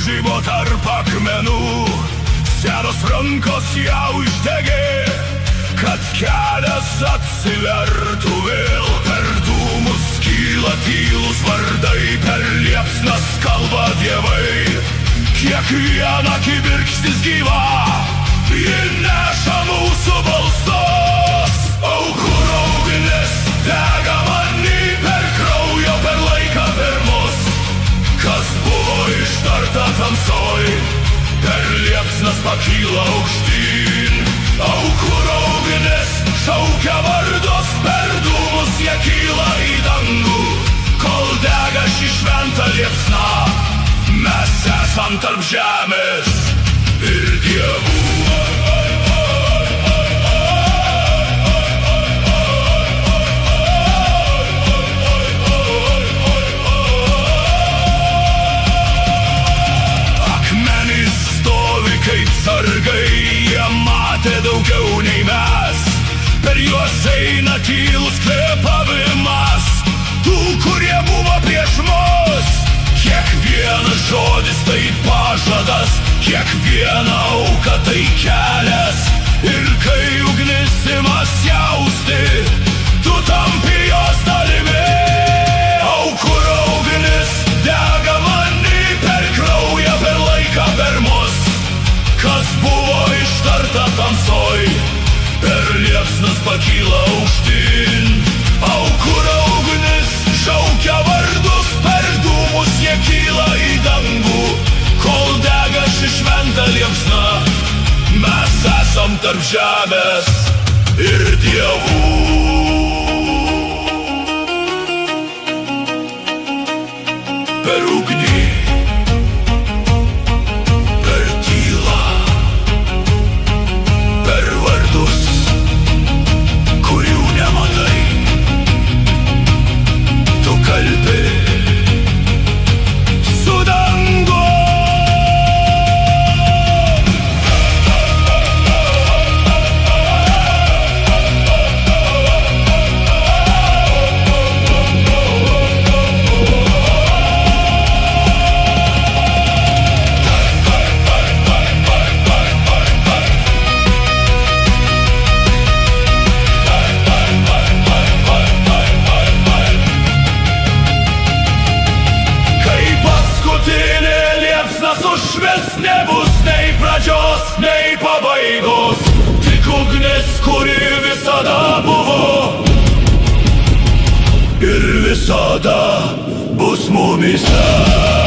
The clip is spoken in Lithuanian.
žibo tarp akmenų, senos rankos jau išdegė, kad kelias atsivertų vėl. Per dūmus kyla tylūs vardai, per liepsnas kalba dievai. Kiekviena kibirkštis gyva, ji neša mūsų balsus. Aukuro ugnis dega many, per kraujo, per laiką, per mus. Kas buvo ištarta tamsoj, per liepsnas pakyla aukštyn. Aukuro ugnis šaukia vardus, per dūmus jie kyla į dangų. Kol dega ši šventa liepsna, mes esam tarp žemės ir dievų. Akmenys stovi kaip sargai, jie matė daugiau nei mes. Per juos eina tylus kvėpavimas tų, kurie buvo prieš mus. Kiekvienas žodis tai pažadas, kiekviena auka tai kelias. Ir kai ugnis ima siausti, tu tampi jos dalimi. Aukuro ugnis dega many, per kraują, per laiką, per mus. Kas buvo ištarta tamsoj, per liepsnas pakyla aukštyn. Aukuro ugnis šaukia vardus, per dūmus jie kyla į dangų. Kol dega ši šventa liepsna, mes esam tarp žemės ir dievų. Per ugnį, per tylą, per vardus, kurių nematai, tu kalbi su dangu. Sušvis nebus nei pradžios, nei pabaigos, tik ugnis, kuri visada buvo ir visada bus mumyse.